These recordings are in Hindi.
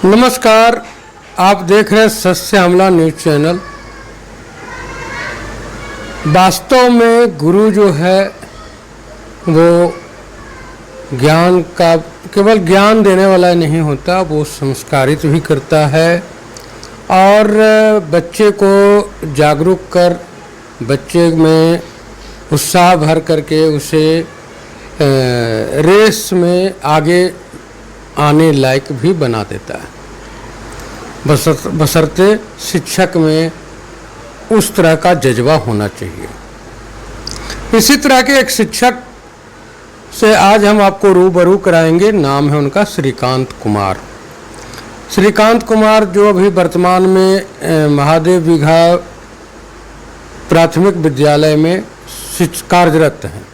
नमस्कार, आप देख रहे हैं सत्य हमला न्यूज चैनल। वास्तव में गुरु जो है वो ज्ञान का केवल ज्ञान देने वाला नहीं होता, वो संस्कारित भी करता है और बच्चे को जागरूक कर बच्चे में उत्साह भर करके उसे रेस में आगे आने लायक भी बना देता है, बशर्ते शिक्षक में उस तरह का जज्बा होना चाहिए। इसी तरह के एक शिक्षक से आज हम आपको रूबरू कराएंगे। नाम है उनका श्रीकांत कुमार। श्रीकांत कुमार जो अभी वर्तमान में महादेव बिघा प्राथमिक विद्यालय में कार्यरत हैं,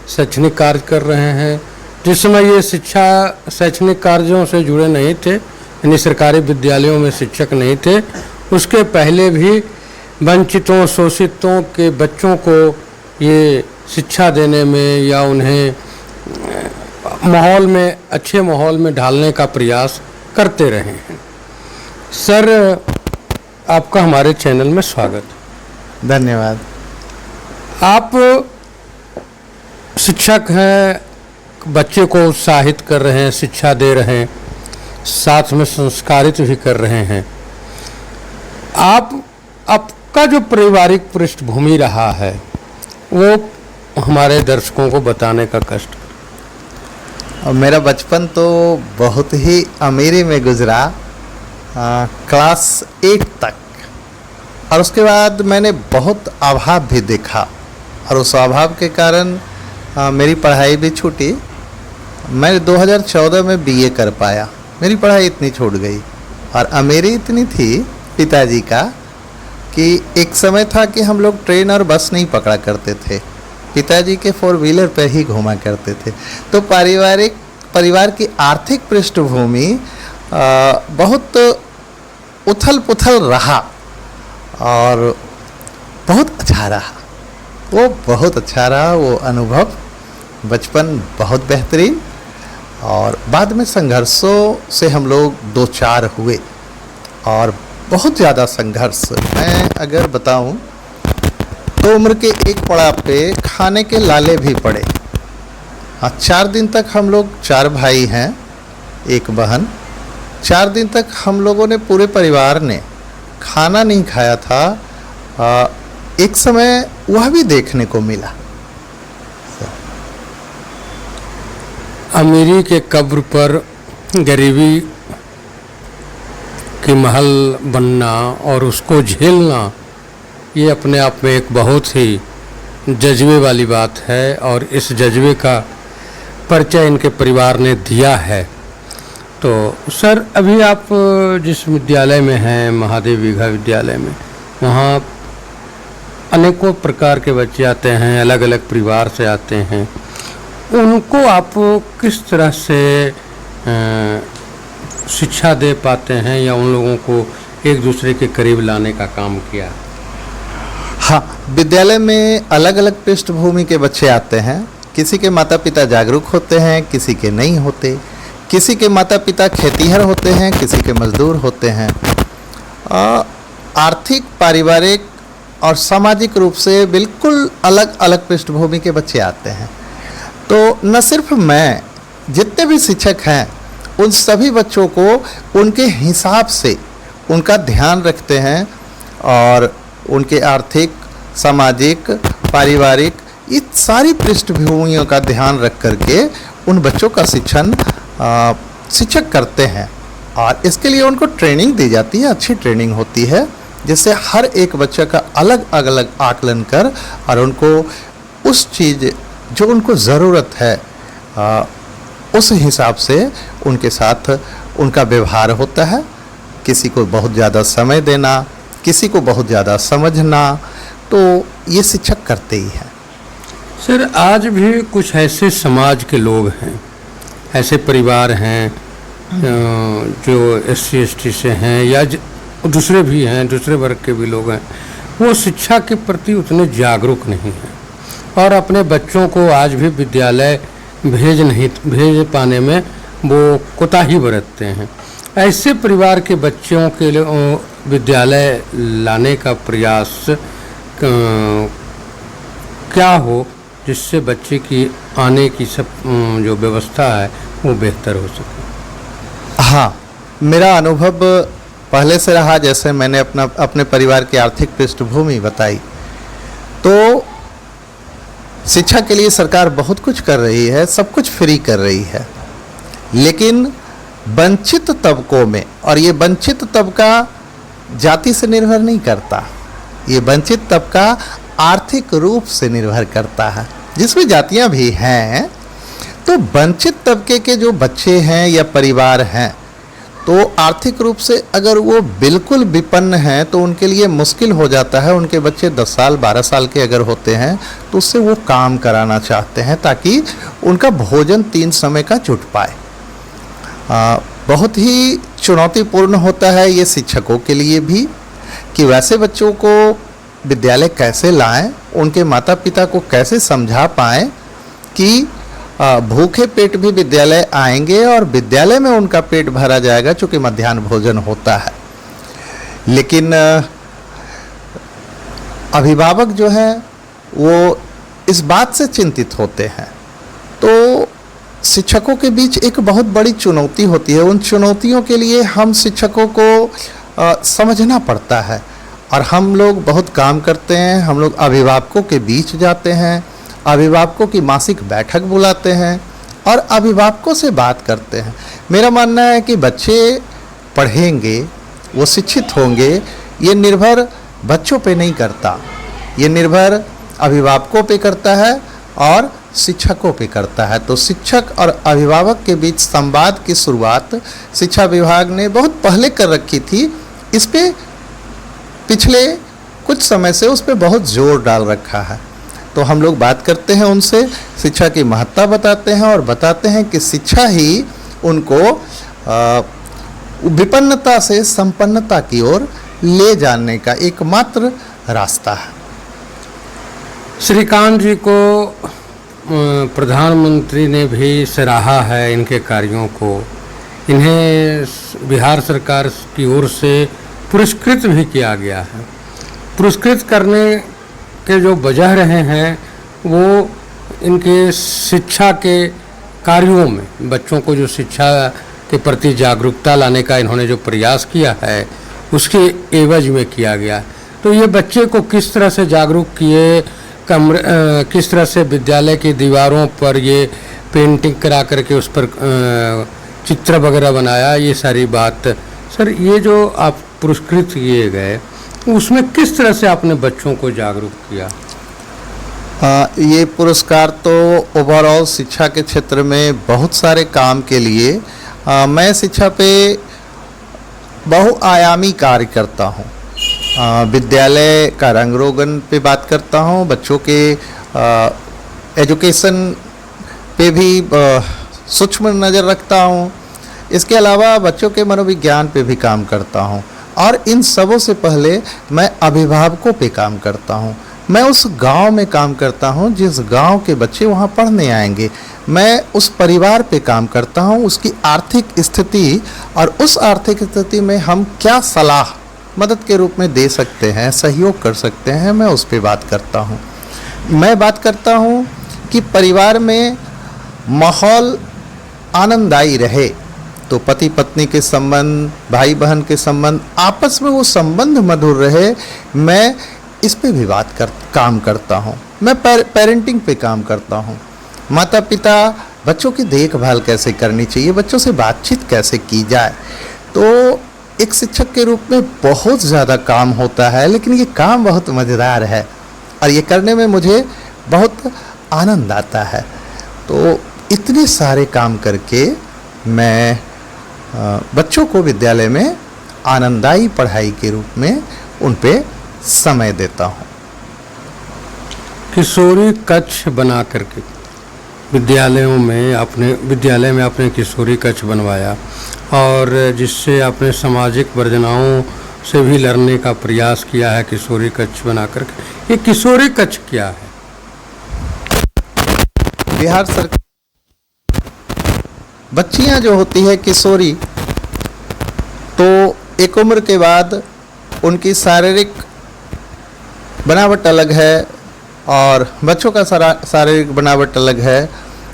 शैक्षणिक कार्य कर रहे हैं। जिस समय ये शैक्षणिक कार्यों से जुड़े नहीं थे, यानी सरकारी विद्यालयों में शिक्षक नहीं थे, उसके पहले भी वंचितों शोषितों के बच्चों को ये शिक्षा देने में या उन्हें माहौल में अच्छे माहौल में ढालने का प्रयास करते रहे हैं। सर, आपका हमारे चैनल में स्वागत। धन्यवाद। आप शिक्षक हैं, बच्चे को उत्साहित कर रहे हैं, शिक्षा दे रहे हैं, साथ में संस्कारित भी कर रहे हैं। आपका जो पारिवारिक पृष्ठभूमि रहा है वो हमारे दर्शकों को बताने का कष्ट। और मेरा बचपन तो बहुत ही अमीरी में गुजरा, क्लास 8 तक, और उसके बाद मैंने बहुत अभाव भी देखा और उस अभाव के कारण मेरी पढ़ाई भी छूटी। मैं 2014 में बीए कर पाया, मेरी पढ़ाई इतनी छूट गई। और अमीरी इतनी थी पिताजी का कि एक समय था कि हम लोग ट्रेन और बस नहीं पकड़ा करते थे, पिताजी के 4 व्हीलर पर ही घूमा करते थे। तो परिवार की आर्थिक पृष्ठभूमि बहुत उथल पुथल रहा और बहुत अच्छा रहा। वो बहुत अच्छा रहा, वो अनुभव, बचपन बहुत बेहतरीन। और बाद में संघर्षों से हम लोग 2-4 हुए और बहुत ज़्यादा संघर्ष। मैं अगर बताऊं तो उम्र के एक पड़ाव पे खाने के लाले भी पड़े। 4 दिन तक हम लोग 4 भाई हैं, एक बहन। 4 दिन तक हम लोगों ने, पूरे परिवार ने खाना नहीं खाया था। एक समय वह भी देखने को मिला। अमीरी के कब्र पर गरीबी की महल बनना और उसको झेलना, ये अपने आप में एक बहुत ही जज्बे वाली बात है और इस जज्बे का परिचय इनके परिवार ने दिया है। तो सर, अभी आप जिस विद्यालय में हैं, महादेव बिघा विद्यालय में, वहाँ अनेकों प्रकार के बच्चे आते हैं, अलग अलग परिवार से आते हैं। उनको आप किस तरह से शिक्षा दे पाते हैं या उन लोगों को एक दूसरे के करीब लाने का काम किया? हाँ, विद्यालय में अलग अलग पृष्ठभूमि के बच्चे आते हैं। किसी के माता पिता जागरूक होते हैं, किसी के नहीं होते। किसी के माता पिता खेतीहर होते हैं, किसी के मजदूर होते हैं। आर्थिक, पारिवारिक और सामाजिक रूप से बिल्कुल अलग अलग पृष्ठभूमि के बच्चे आते हैं। तो न सिर्फ मैं, जितने भी शिक्षक हैं, उन सभी बच्चों को उनके हिसाब से उनका ध्यान रखते हैं और उनके आर्थिक, सामाजिक, पारिवारिक, इस सारी पृष्ठभूमियों का ध्यान रख करके उन बच्चों का शिक्षक करते हैं। और इसके लिए उनको ट्रेनिंग दी जाती है, अच्छी ट्रेनिंग होती है, जिससे हर एक बच्चे का अलग अलग आकलन कर और उनको उस चीज़ जो उनको ज़रूरत है उस हिसाब से उनके साथ उनका व्यवहार होता है। किसी को बहुत ज़्यादा समय देना, किसी को बहुत ज़्यादा समझना, तो ये शिक्षक करते ही हैं। सर, आज भी कुछ ऐसे समाज के लोग हैं, ऐसे परिवार हैं जो SC ST से हैं या दूसरे भी हैं, दूसरे वर्ग के भी लोग हैं, वो शिक्षा के प्रति उतने जागरूक नहीं हैं और अपने बच्चों को आज भी विद्यालय भेज पाने में वो कोताही बरतते हैं। ऐसे परिवार के बच्चों के लिए विद्यालय लाने का प्रयास क्या हो जिससे बच्चे की आने की सब जो व्यवस्था है वो बेहतर हो सके? हाँ, मेरा अनुभव पहले से रहा, जैसे मैंने अपने परिवार की आर्थिक पृष्ठभूमि बताई, तो शिक्षा के लिए सरकार बहुत कुछ कर रही है, सब कुछ फ्री कर रही है, लेकिन वंचित तबकों में, और ये वंचित तबका जाति से निर्भर नहीं करता, ये वंचित तबका आर्थिक रूप से निर्भर करता है, जिसमें जातियां भी हैं। तो वंचित तबके के जो बच्चे हैं या परिवार हैं, तो आर्थिक रूप से अगर वो बिल्कुल विपन्न हैं तो उनके लिए मुश्किल हो जाता है। उनके बच्चे 10 साल 12 साल के अगर होते हैं तो उससे वो काम कराना चाहते हैं ताकि उनका भोजन 3 समय का जुट पाए। बहुत ही चुनौतीपूर्ण होता है ये शिक्षकों के लिए भी कि वैसे बच्चों को विद्यालय कैसे लाएं, उनके माता पिता को कैसे समझा पाएं कि भूखे पेट भी विद्यालय आएंगे और विद्यालय में उनका पेट भरा जाएगा, चूँकि मध्याह्न भोजन होता है। लेकिन अभिभावक जो हैं वो इस बात से चिंतित होते हैं। तो शिक्षकों के बीच एक बहुत बड़ी चुनौती होती है। उन चुनौतियों के लिए हम शिक्षकों को समझना पड़ता है, और हम लोग बहुत काम करते हैं। हम लोग अभिभावकों के बीच जाते हैं, अभिभावकों की मासिक बैठक बुलाते हैं और अभिभावकों से बात करते हैं। मेरा मानना है कि बच्चे पढ़ेंगे, वो शिक्षित होंगे, ये निर्भर बच्चों पे नहीं करता, ये निर्भर अभिभावकों पे करता है और शिक्षकों पे करता है। तो शिक्षक और अभिभावक के बीच संवाद की शुरुआत शिक्षा विभाग ने बहुत पहले कर रखी थी। इस पे पिछले कुछ समय से उस पर बहुत जोर डाल रखा है। तो हम लोग बात करते हैं उनसे, शिक्षा की महत्ता बताते हैं और बताते हैं कि शिक्षा ही उनको विपन्नता से संपन्नता की ओर ले जाने का एकमात्र रास्ता है। श्रीकांत जी को प्रधानमंत्री ने भी सराहा है इनके कार्यों को। इन्हें बिहार सरकार की ओर से पुरस्कृत भी किया गया है। पुरस्कृत करने के जो वजह रहे हैं वो इनके शिक्षा के कार्यों में, बच्चों को जो शिक्षा के प्रति जागरूकता लाने का इन्होंने जो प्रयास किया है उसके एवज में किया गया। तो ये बच्चे को किस तरह से जागरूक किए, किस तरह से विद्यालय की दीवारों पर ये पेंटिंग करा करके उस पर चित्र वगैरह बनाया, ये सारी बात। सर, ये जो आप पुरस्कृत किए गए उसमें किस तरह से आपने बच्चों को जागरूक किया? ये पुरस्कार तो ओवरऑल शिक्षा के क्षेत्र में बहुत सारे काम के लिए मैं शिक्षा पे बहुआयामी कार्य करता हूँ। विद्यालय का रंग रोगन पे बात करता हूँ, बच्चों के एजुकेशन पे भी सूक्ष्म नज़र रखता हूँ। इसके अलावा बच्चों के मनोविज्ञान पे भी काम करता हूँ, और इन सबों से पहले मैं अभिभावकों पे काम करता हूँ। मैं उस गांव में काम करता हूँ जिस गांव के बच्चे वहाँ पढ़ने आएंगे। मैं उस परिवार पे काम करता हूँ, उसकी आर्थिक स्थिति, और उस आर्थिक स्थिति में हम क्या सलाह मदद के रूप में दे सकते हैं, सहयोग कर सकते हैं, मैं उस पर बात करता हूँ। मैं बात करता हूँ कि परिवार में माहौल आनंददायी रहे, तो पति पत्नी के संबंध, भाई बहन के संबंध, आपस में वो संबंध मधुर रहे। मैं इस पे भी काम करता हूँ। मैं पेरेंटिंग पे काम करता हूँ। माता पिता बच्चों की देखभाल कैसे करनी चाहिए, बच्चों से बातचीत कैसे की जाए। तो एक शिक्षक के रूप में बहुत ज़्यादा काम होता है, लेकिन ये काम बहुत मज़ेदार है और ये करने में मुझे बहुत आनंद आता है। तो इतने सारे काम करके मैं बच्चों को विद्यालय में आनंददायी पढ़ाई के रूप में उन पे समय देता हूँ। किशोरी कक्ष बना करके विद्यालयों में अपने किशोरी कक्ष बनवाया, और जिससे आपने सामाजिक वर्जनाओं से भी लड़ने का प्रयास किया है किशोरी कक्ष बना करके। ये किशोरी कक्ष क्या है? बिहार सरकार बच्चियां जो होती है किशोरी, तो एक उम्र के बाद उनकी शारीरिक बनावट अलग है और बच्चों का शारीरिक बनावट अलग है।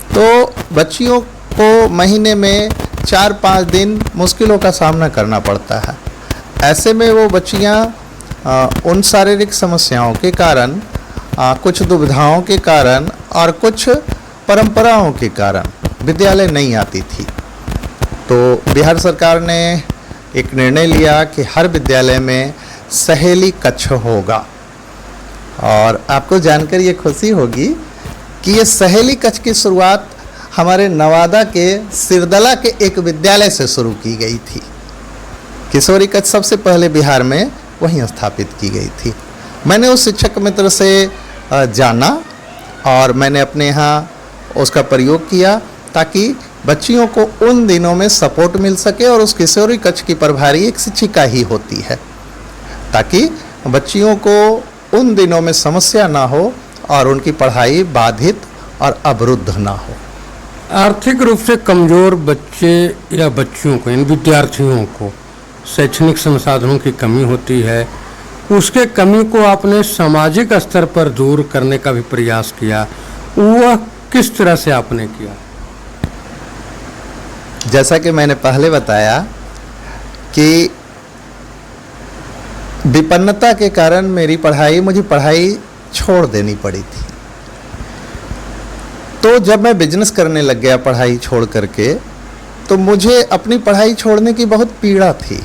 तो बच्चियों को महीने में 4-5 दिन मुश्किलों का सामना करना पड़ता है। ऐसे में वो बच्चियाँ उन शारीरिक समस्याओं के कारण, कुछ दुविधाओं के कारण और कुछ परंपराओं के कारण विद्यालय नहीं आती थी। तो बिहार सरकार ने एक निर्णय लिया कि हर विद्यालय में सहेली कक्ष होगा। और आपको जानकर ये खुशी होगी कि ये सहेली कक्ष की शुरुआत हमारे नवादा के सिरदला के एक विद्यालय से शुरू की गई थी। किशोरी कक्ष सबसे पहले बिहार में वहीं स्थापित की गई थी। मैंने उस शिक्षक मित्र से जाना और मैंने अपने यहाँ उसका प्रयोग किया ताकि बच्चियों को उन दिनों में सपोर्ट मिल सके। और उस किशोरी कक्ष की प्रभारी एक शिक्षिका ही होती है, ताकि बच्चियों को उन दिनों में समस्या ना हो और उनकी पढ़ाई बाधित और अवरुद्ध ना हो। आर्थिक रूप से कमजोर बच्चे या बच्चियों को, इन विद्यार्थियों को शैक्षणिक संसाधनों की कमी होती है। उसके कमी को आपने सामाजिक स्तर पर दूर करने का भी प्रयास किया। वह किस तरह से आपने किया? जैसा कि मैंने पहले बताया कि विपन्नता के कारण मुझे पढ़ाई छोड़ देनी पड़ी थी। तो जब मैं बिजनेस करने लग गया पढ़ाई छोड़ करके, तो मुझे अपनी पढ़ाई छोड़ने की बहुत पीड़ा थी।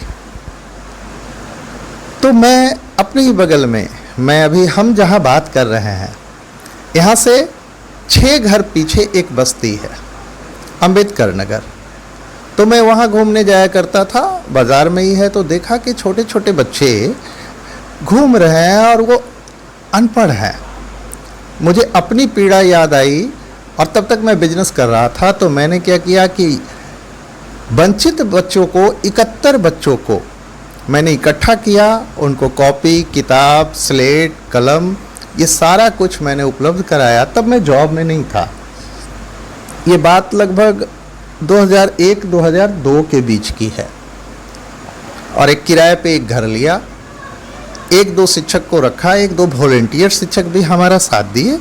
तो मैं अपने ही बगल में, हम जहाँ बात कर रहे हैं, यहाँ से 6 घर पीछे एक बस्ती है, अंबेडकर नगर। तो मैं वहाँ घूमने जाया करता था, बाज़ार में ही है। तो देखा कि छोटे छोटे बच्चे घूम रहे हैं और वो अनपढ़ हैं। मुझे अपनी पीड़ा याद आई और तब तक मैं बिजनेस कर रहा था। तो मैंने क्या किया कि वंचित बच्चों को, 71 बच्चों को मैंने इकट्ठा किया। उनको कॉपी, किताब, स्लेट, कलम, ये सारा कुछ मैंने उपलब्ध कराया। तब मैं जॉब में नहीं था। ये बात लगभग 2001-2002 के बीच की है। और एक किराए पे एक घर लिया, 1-2 शिक्षक को रखा, 1-2 वॉलंटियर शिक्षक भी हमारा साथ दिए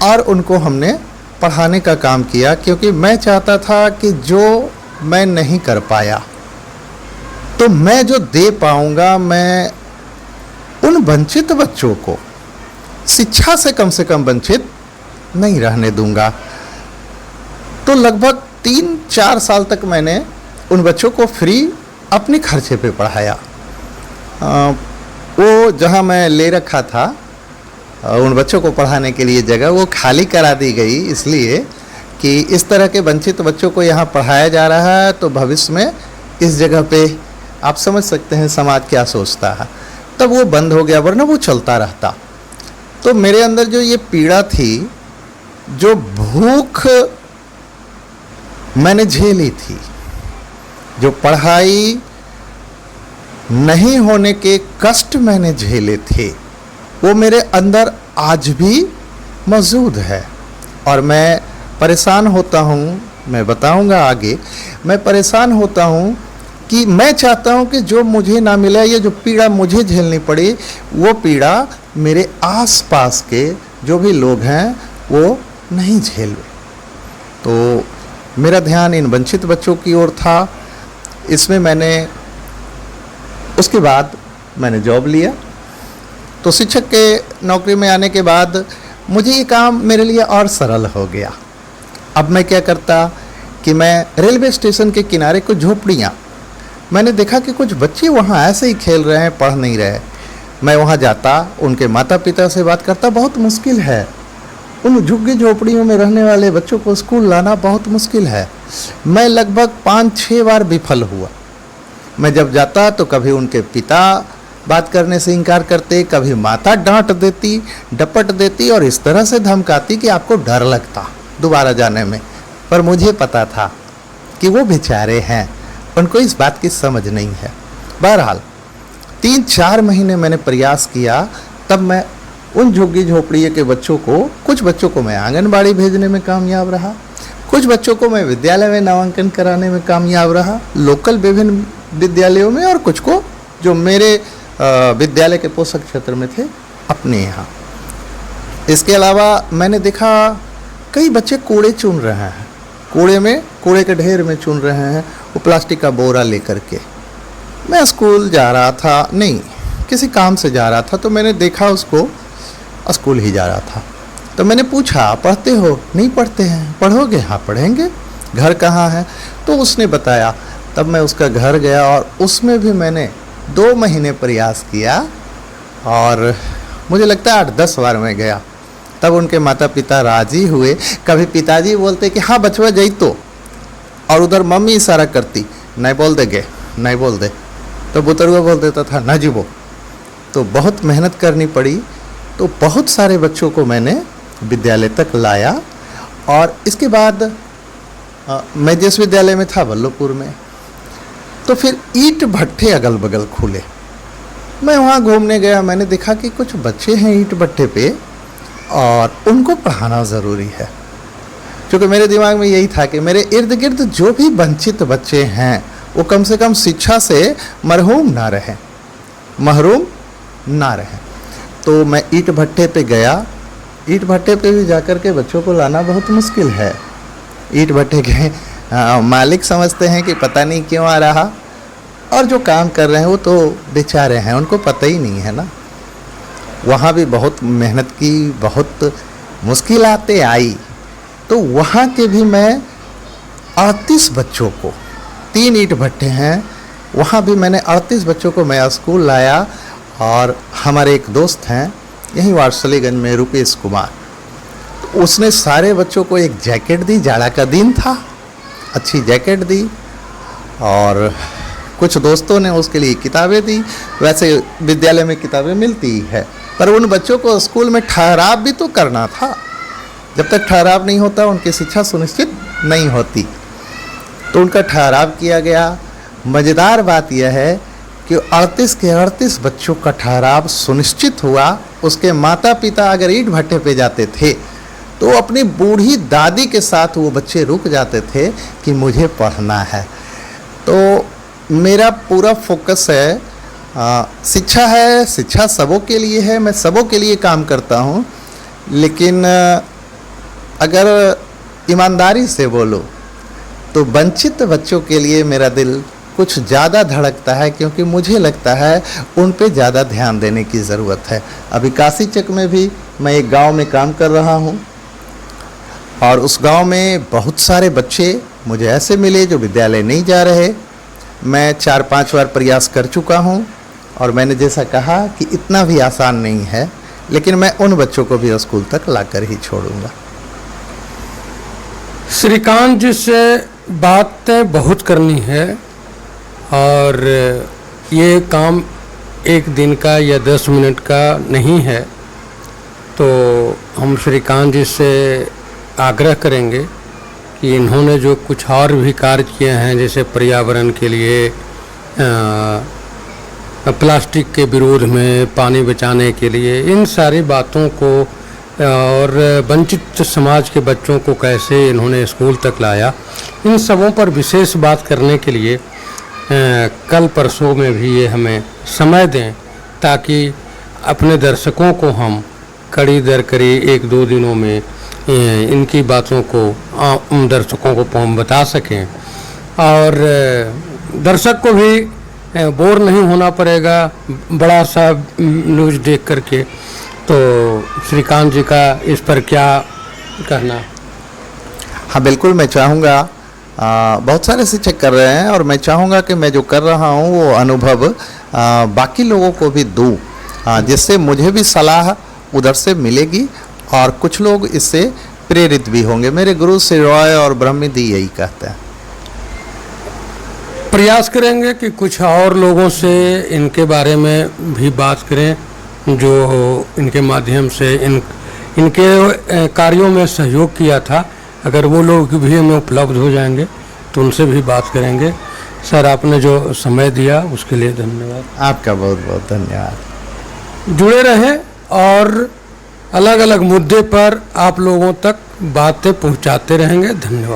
और उनको हमने पढ़ाने का काम किया। क्योंकि मैं चाहता था कि जो मैं नहीं कर पाया, तो मैं जो दे पाऊंगा, मैं उन वंचित बच्चों को शिक्षा से कम वंचित नहीं रहने दूंगा। तो लगभग 3-4 साल तक मैंने उन बच्चों को फ्री अपने खर्चे पे पढ़ाया। वो जहाँ मैं ले रखा था उन बच्चों को पढ़ाने के लिए जगह, वो खाली करा दी गई, इसलिए कि इस तरह के वंचित बच्चों को यहाँ पढ़ाया जा रहा है। तो भविष्य में इस जगह पे आप समझ सकते हैं समाज क्या सोचता है। तब वो बंद हो गया, वरना वो चलता रहता। तो मेरे अंदर जो ये पीड़ा थी, जो भूख मैंने झेली थी, जो पढ़ाई नहीं होने के कष्ट मैंने झेले थे, वो मेरे अंदर आज भी मौजूद है। और मैं परेशान होता हूँ, मैं बताऊँगा आगे, मैं परेशान होता हूँ कि मैं चाहता हूँ कि जो मुझे ना मिला, ये जो पीड़ा मुझे झेलनी पड़ी, वो पीड़ा मेरे आसपास के जो भी लोग हैं वो नहीं झेले। तो मेरा ध्यान इन वंचित बच्चों की ओर था। इसमें उसके बाद मैंने जॉब लिया। तो शिक्षक के नौकरी में आने के बाद मुझे ये काम मेरे लिए और सरल हो गया। अब मैं क्या करता कि मैं रेलवे स्टेशन के किनारे कुछ झोपड़ियाँ, मैंने देखा कि कुछ बच्चे वहाँ ऐसे ही खेल रहे हैं, पढ़ नहीं रहे। मैं वहाँ जाता, उनके माता पिता से बात करता। बहुत मुश्किल है, उन झुग्गी झोपड़ियों में रहने वाले बच्चों को स्कूल लाना बहुत मुश्किल है। मैं लगभग 5-6 बार विफल हुआ। मैं जब जाता तो कभी उनके पिता बात करने से इनकार करते, कभी माता डांट देती, डपट देती और इस तरह से धमकाती कि आपको डर लगता दोबारा जाने में। पर मुझे पता था कि वो बेचारे हैं, उनको इस बात की समझ नहीं है। बहरहाल 3-4 महीने मैंने प्रयास किया। तब मैं उन झुग्गी झोपड़ी के बच्चों को, कुछ बच्चों को मैं आंगनबाड़ी भेजने में कामयाब रहा, कुछ बच्चों को मैं विद्यालय में नामांकन कराने में कामयाब रहा। लोकल विभिन्न विद्यालयों में और कुछ को जो मेरे विद्यालय के पोषक क्षेत्र में थे अपने यहाँ। इसके अलावा मैंने देखा कई बच्चे कूड़े चुन रहे हैं, कूड़े के ढेर में चुन रहे हैं, वो प्लास्टिक का बोरा लेकर के। मैं स्कूल जा रहा था, नहीं किसी काम से जा रहा था, तो मैंने देखा उसको, स्कूल ही जा रहा था। तो मैंने पूछा पढ़ते हो? नहीं पढ़ते हैं। पढ़ोगे? हाँ पढ़ेंगे। घर कहाँ है? तो उसने बताया। तब मैं उसका घर गया और उसमें भी मैंने 2 महीने प्रयास किया और मुझे लगता है 8-10 बार मैं गया। तब उनके माता पिता राजी हुए। कभी पिताजी बोलते कि हाँ बचवा जाई तो, और उधर मम्मी इशारा करती नहीं बोल दे गे, नहीं बोल दे, तो बुतरुआ बोल देता था ना जीवो। तो बहुत मेहनत करनी पड़ी। तो बहुत सारे बच्चों को मैंने विद्यालय तक लाया। और इसके बाद मैं जिस विद्यालय में था वल्लभपुर में, तो फिर ईंट भट्ठे अगल बगल खुले। मैं वहाँ घूमने गया, मैंने देखा कि कुछ बच्चे हैं ईंट भट्ठे पे और उनको पढ़ाना ज़रूरी है। क्योंकि मेरे दिमाग में यही था कि मेरे इर्द गिर्द जो भी वंचित बच्चे हैं वो कम से कम शिक्षा से महरूम ना रहें। तो मैं ईंट भट्ठे पे गया। ईंट भट्ठे पे भी जाकर के बच्चों को लाना बहुत मुश्किल है। ईंट भट्ठे के मालिक समझते हैं कि पता नहीं क्यों आ रहा, और जो काम कर रहे हैं वो तो बेचारे हैं, उनको पता ही नहीं है ना। वहाँ भी बहुत मेहनत की, बहुत मुश्किलातें आई। तो वहाँ के भी मैं 38 बच्चों को, 3 ईंट भट्ठे हैं, वहाँ भी मैंने 38 बच्चों को मैं स्कूल लाया। और हमारे एक दोस्त हैं यहीं वारसलीगंज में, रुपेश कुमार, तो उसने सारे बच्चों को एक जैकेट दी। जाड़ा का दिन था, अच्छी जैकेट दी। और कुछ दोस्तों ने उसके लिए किताबें दी। वैसे विद्यालय में किताबें मिलती ही है, पर उन बच्चों को स्कूल में ठहराव भी तो करना था। जब तक ठहराव नहीं होता उनकी शिक्षा सुनिश्चित नहीं होती। तो उनका ठहराव किया गया। मज़ेदार बात यह है कि 38 के 38 बच्चों का ठहराव सुनिश्चित हुआ। उसके माता पिता अगर ईंट भट्ठे पे जाते थे तो अपनी बूढ़ी दादी के साथ वो बच्चे रुक जाते थे कि मुझे पढ़ना है। तो मेरा पूरा फोकस है, शिक्षा है, शिक्षा सबों के लिए है, मैं सबों के लिए काम करता हूँ। लेकिन अगर ईमानदारी से बोलो तो वंचित बच्चों के लिए मेरा दिल कुछ ज़्यादा धड़कता है, क्योंकि मुझे लगता है उन पे ज़्यादा ध्यान देने की ज़रूरत है। अभी काशीचक में भी मैं एक गांव में काम कर रहा हूं, और उस गांव में बहुत सारे बच्चे मुझे ऐसे मिले जो विद्यालय नहीं जा रहे। मैं 4-5 बार प्रयास कर चुका हूं, और मैंने जैसा कहा कि इतना भी आसान नहीं है, लेकिन मैं उन बच्चों को भी स्कूल तक लाकर ही छोड़ूंगा। श्रीकांत जी से बातें बहुत करनी है, और ये काम 1 दिन का या 10 मिनट का नहीं है। तो हम श्रीकांत जी से आग्रह करेंगे कि इन्होंने जो कुछ और भी कार्य किए हैं, जैसे पर्यावरण के लिए, प्लास्टिक के विरोध में, पानी बचाने के लिए, इन सारी बातों को, और वंचित समाज के बच्चों को कैसे इन्होंने स्कूल तक लाया, इन सबों पर विशेष बात करने के लिए कल परसों में भी ये हमें समय दें, ताकि अपने दर्शकों को हम कड़ी दर कड़ी 1-2 दिनों में इनकी बातों को दर्शकों को हम बता सकें, और दर्शक को भी बोर नहीं होना पड़ेगा बड़ा सा न्यूज़ देख करके। तो श्रीकांत जी का इस पर क्या कहना? हाँ बिल्कुल, मैं चाहूँगा, बहुत सारे शिक्षक कर रहे हैं, और मैं चाहूँगा कि मैं जो कर रहा हूँ वो अनुभव बाकी लोगों को भी दूँ, जिससे मुझे भी सलाह उधर से मिलेगी और कुछ लोग इससे प्रेरित भी होंगे। मेरे गुरु श्री रॉय और ब्रह्मनिधि यही कहते हैं। प्रयास करेंगे कि कुछ और लोगों से इनके बारे में भी बात करें, जो इनके माध्यम से इनके कार्यों में सहयोग किया था। अगर वो लोग भी हमें उपलब्ध हो जाएंगे तो उनसे भी बात करेंगे। सर, आपने जो समय दिया उसके लिए धन्यवाद। आपका बहुत बहुत धन्यवाद। जुड़े रहें और अलग अलग मुद्दे पर आप लोगों तक बातें पहुंचाते रहेंगे। धन्यवाद।